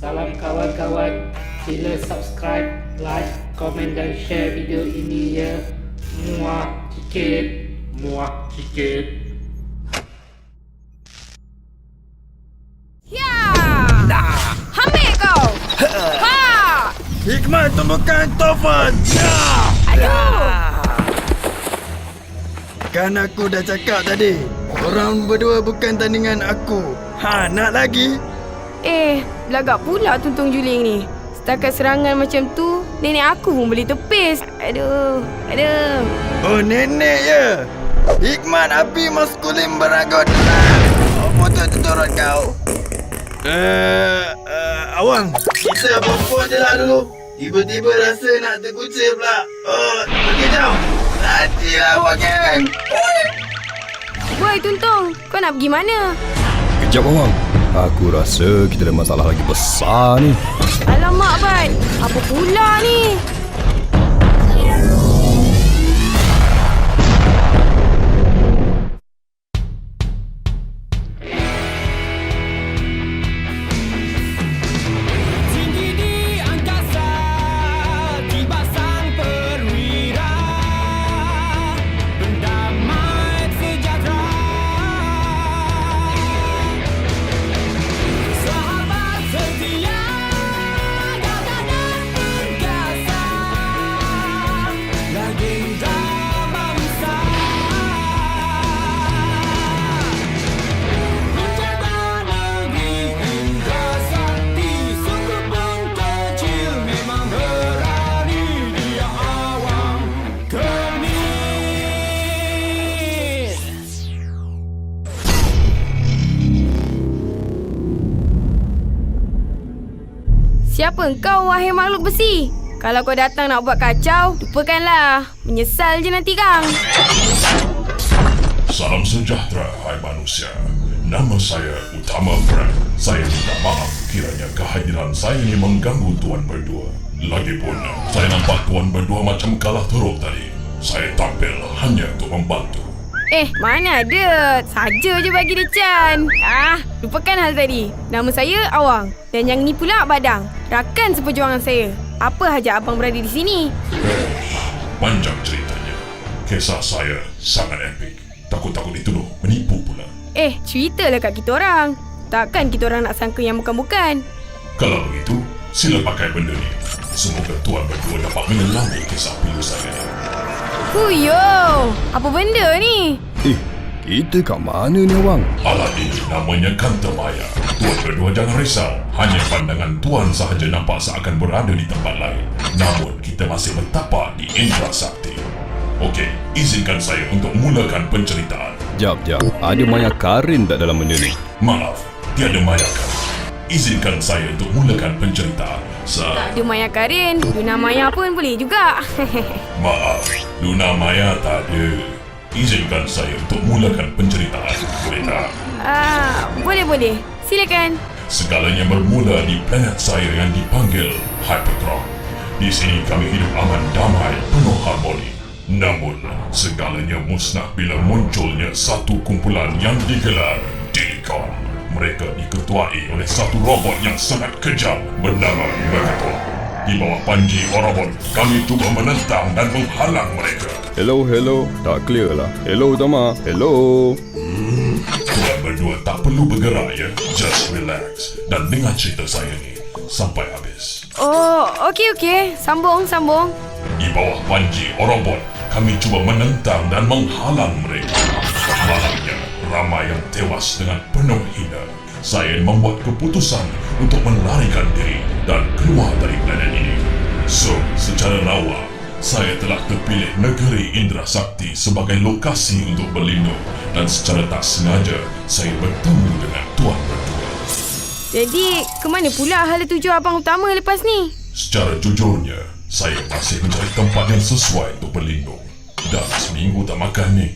Salam kawan-kawan. Sila subscribe, like, komen dan share video ini ya. Muah sikit. Muah sikit. Ya! Ambil kau! Ha! Hikmat temukan Taufan. Ya! Aduh! Kan aku dah cakap tadi, korang berdua bukan tandingan aku. Nak lagi? Belagak pula tuntung juling ni. Setakat serangan macam tu, nenek aku pun boleh tepis. Aduh. Oh, nenek ya? Hikmat api maskulin beragut. Apa tu turut kau? Awang, kita perempuan je lah dulu. Tiba-tiba rasa nak terkucil pula. Okey, jom. Nantilah awak geng. Woi tuntung, kau nak pergi mana? Kejap awang. Aku rasa kita ada masalah lagi besar ni. Alamak Ban, apa pula ni? Siapa engkau wahai makhluk besi? Kalau kau datang nak buat kacau, lupakanlah. Menyesal je nanti kang. Salam sejahtera, hai manusia. Nama saya Utama Brand. Saya minta maaf kiranya kehadiran saya ini mengganggu tuan berdua. Lagipun, saya nampak tuan berdua macam kalah teruk tadi. Saya tampil hanya untuk membantu. Mana ada. Saja je bagi dia Chan. Lupakan hal tadi. Nama saya Awang. Dan yang ni pula Badang. Rakan seperjuangan saya. Apa hajat abang berada di sini? Panjang ceritanya. Kisah saya sangat epik. Takut-takut dituduh menipu pula. Ceritalah kat kita orang. Takkan kita orang nak sangka yang bukan-bukan. Kalau begitu, sila pakai benda ni. Semoga tuan berdua dapat menyelami kisah pilu saya ni. Huyo, apa benda ni? Kita kat mana ni awang? Alat ini namanya Kanta Maya. Tuan berdua jangan risau. Hanya pandangan tuan sahaja nampak seakan berada di tempat lain. Namun kita masih bertapak di Indra Sakti. Okey, izinkan saya untuk mulakan penceritaan. Jap. Ada Maya Karin tak dalam benda ni? Maaf, tiada Maya Karin. Izinkan saya untuk mulakan penceritaan. Tak ada Maya Karin. Luna Maya pun boleh juga. Maaf, Luna Maya tak ada. Izinkan saya untuk mulakan penceritaan. Boleh tak? Boleh. Silakan. Segalanya bermula di planet saya yang dipanggil Hypertron. Di sini kami hidup aman damai, penuh harmoni. Namun, segalanya musnah bila munculnya satu kumpulan yang digelar Didikon. Mereka diketuai oleh satu robot yang sangat kejam bernama Megatron. Di bawah panji Orobot, kami cuba menentang dan menghalang mereka. Hello. Tak clear lah. Hello Utama. Hello. Tuan berdua tak perlu bergerak ya. Just relax dan dengar cerita saya ni sampai habis. Okey. Sambung. Di bawah panji Orobot, kami cuba menentang dan menghalang mereka. Malamnya, ramai yang tewas dengan penuh hina. Saya membuat keputusan untuk melarikan diri dan keluar dari planet ini. So, secara rawa, saya telah terpilih negeri Indra Sakti sebagai lokasi untuk berlindung dan secara tak sengaja saya bertemu dengan tuan berdua. Jadi, ke mana pula hala tuju abang utama lepas ni? Secara jujurnya, saya masih mencari tempat yang sesuai untuk berlindung. Dah seminggu tak makan ni.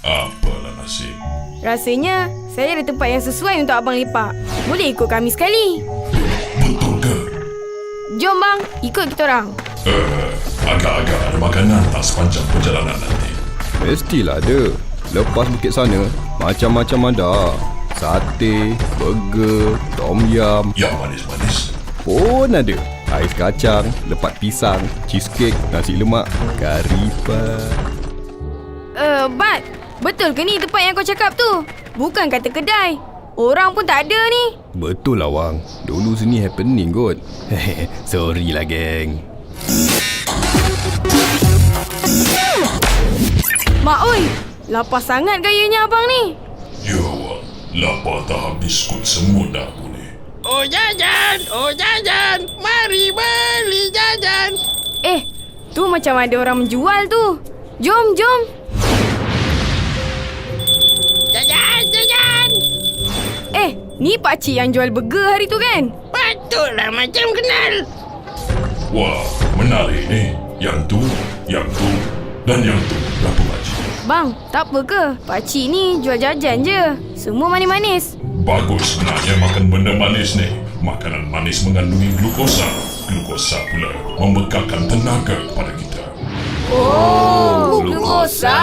Apalah nasib. Rasanya, saya ada tempat yang sesuai untuk abang lepak. Boleh ikut kami sekali? Betul ke? Jom bang, ikut kita orang. Agak-agak ada makanan tak sepanjang perjalanan nanti. Mestilah ada. Lepas bukit sana, macam-macam ada. Sate, burger, tom yum. Yang manis-manis. pun ada. Ais kacang, lepat pisang, cheesecake, nasi lemak, kari pan. Bat, betul ke ni tempat yang kau cakap tu? Bukan kata kedai. Orang pun tak ada ni. Betul lah Wang. Dulu sini happening kot. Sorry lah geng. Mak oi, lapar sangat gayanya abang ni. Ya, Wang. Lapar tak habis kot semut aku ni. Oh jajan, mari beli jajan. Tu macam ada orang menjual tu. Jom. Jajan. Ni pakcik yang jual burger hari tu kan? Patutlah macam kenal. Wah, menarik ni. Yang tu, dan yang tu. Berapa pakcik? Bang, tak apa ke? Pakcik ni jual jajan je. Semua manis-manis. Bagus sebenarnya makan benda manis ni. Makanan manis mengandungi glukosa. Glukosa pula membekalkan tenaga pada kita. Glukosa.